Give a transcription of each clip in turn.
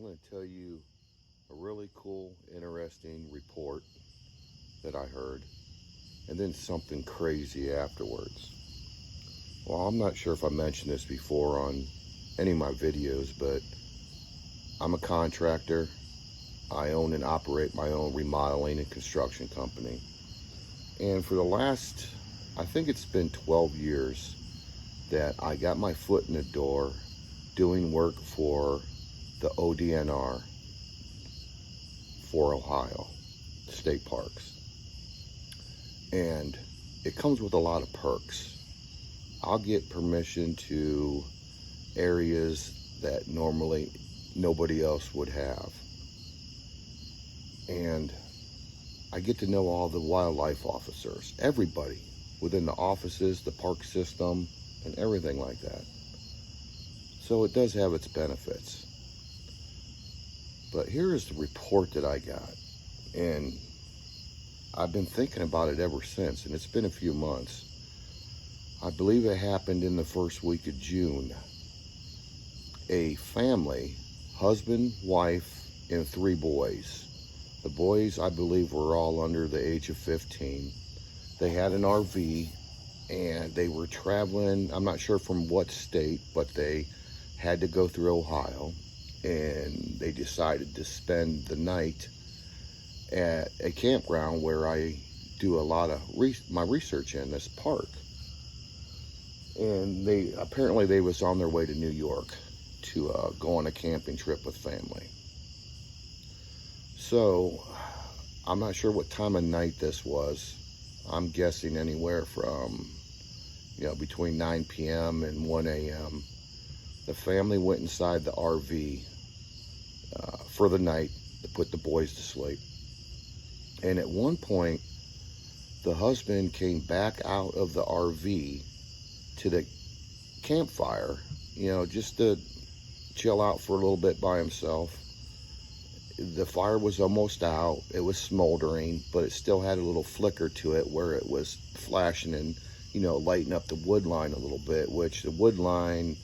going to tell you a really cool, interesting report that I heard, and then something crazy afterwards. Well, I'm not sure if I mentioned this before on any of my videos, but I'm a contractor. I own and operate my own remodeling and construction company. And for the last, I think it's been 12 years that I got my foot in the door doing work for the ODNR for Ohio state parks. And it comes with a lot of perks. I'll get permission to areas that normally nobody else would have. And I get to know all the wildlife officers, everybody within the offices, the park system, and everything like that. So it does have its benefits. But here is the report that I got. And I've been thinking about it ever since, and it's been a few months. I believe it happened in the first week of June. A family, husband, wife, and 3 boys. The boys, I believe, were all under the age of 15. They had an RV, and they were traveling, I'm not sure from what state, but they had to go through Ohio, and they decided to spend the night at a campground where I do a lot of my research in this park. And they was on their way to New York to go on a camping trip with family. So I'm not sure what time of night this was. I'm guessing anywhere from between 9 p.m. and 1 a.m. The family went inside the RV for the night to put the boys to sleep. And at one point, the husband came back out of the RV to the campfire, just to chill out for a little bit by himself. The fire was almost out. It was smoldering, but it still had a little flicker to it where it was flashing and, lighting up the wood line a little bit, which the wood line,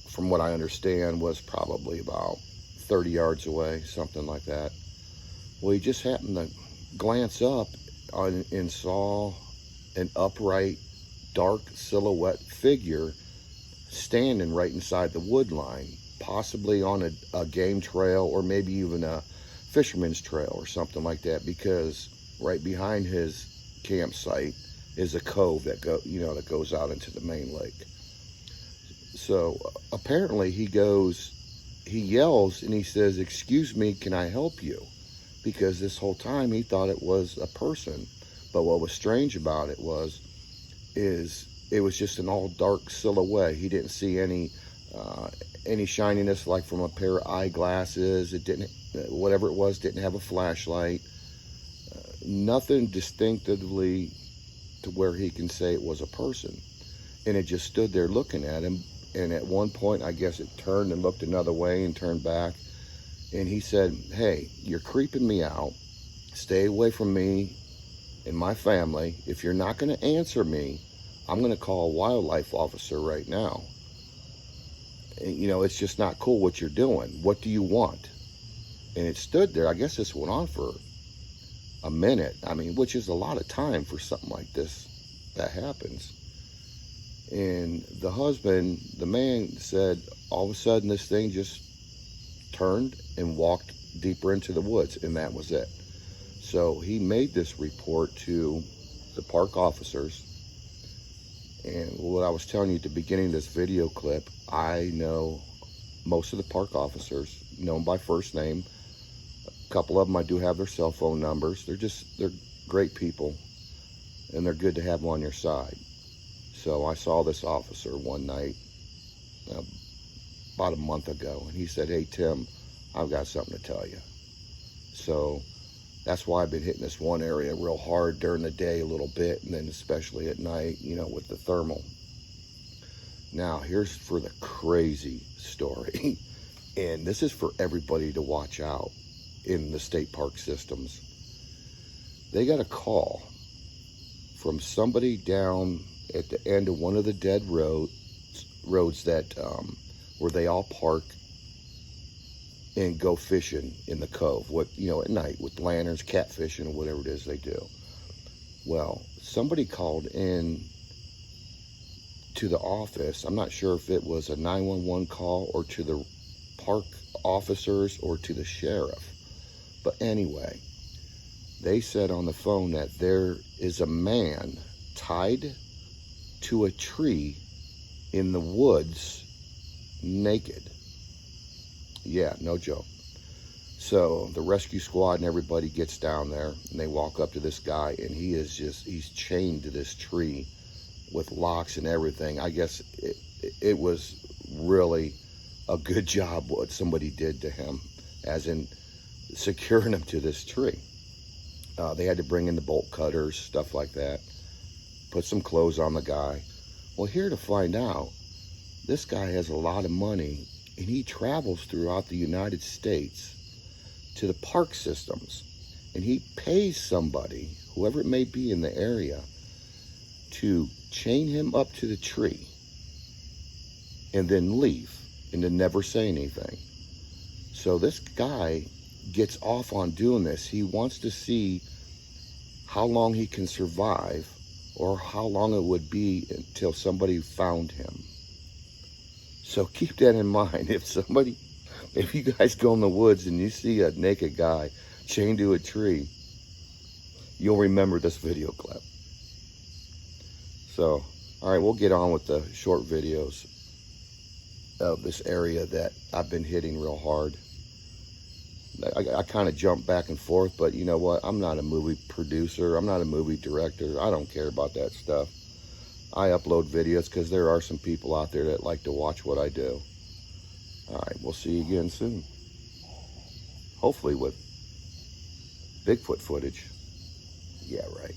from what I understand, was probably about 30 yards away, something like that. Well, he just happened to glance up and saw an upright, dark silhouette figure standing right inside the wood line, possibly on a game trail or maybe even a fisherman's trail or something like that, because right behind his campsite is a cove that goes out into the main lake. So apparently he yells and he says, "Excuse me, can I help you?" Because this whole time he thought it was a person. But what was strange about it is it was just an all dark silhouette. He didn't see any shininess like from a pair of eyeglasses. It didn't, whatever it was, didn't have a flashlight. Nothing distinctively to where he can say it was a person. And it just stood there looking at him. And at one point, I guess it turned and looked another way and turned back. And he said, "Hey, you're creeping me out. Stay away from me and my family. If you're not going to answer me, I'm going to call a wildlife officer right now. It's just not cool what you're doing. What do you want?" And it stood there. I guess this went on for a minute. Which is a lot of time for something like this that happens. And the husband, the man, said all of a sudden this thing just turned and walked deeper into the woods, and that was it. So he made this report to the park officers. And what I was telling you at the beginning of this video clip, I know most of the park officers, know them by first name. A couple of them I do have their cell phone numbers. They're great people, and they're good to have on your side. So I saw this officer one night about a month ago, and he said, "Hey, Tim, I've got something to tell you." So that's why I've been hitting this one area real hard during the day a little bit, and then especially at night, with the thermal. Now, here's for the crazy story. And this is for everybody to watch out in the state park systems. They got a call from somebody down at the end of one of the dead roads that where they all park and go fishing in the cove, at night with lanterns, catfishing, or whatever it is they do. Well, somebody called in to the office. I'm not sure if it was a 911 call or to the park officers or to the sheriff. But anyway, they said on the phone that there is a man tied to a tree in the woods naked. Yeah, no joke. So the rescue squad and everybody gets down there, and they walk up to this guy, and he's chained to this tree with locks and everything. I guess it was really a good job what somebody did to him, as in securing him to this tree. They had to bring in the bolt cutters, stuff like that, put some clothes on the guy. Well, here to find out, this guy has a lot of money, and he travels throughout the United States to the park systems, and he pays somebody, whoever it may be in the area, to chain him up to the tree and then leave and to never say anything. So this guy gets off on doing this. He wants to see how long he can survive, or how long it would be until somebody found him. So keep that in mind. If you guys go in the woods and you see a naked guy chained to a tree, you'll remember this video clip. So, all right, we'll get on with the short videos of this area that I've been hitting real hard. I kind of jump back and forth, but you know what? I'm not a movie producer. I'm not a movie director. I don't care about that stuff. I upload videos because there are some people out there that like to watch what I do. All right, we'll see you again soon. Hopefully with Bigfoot footage. Yeah, right.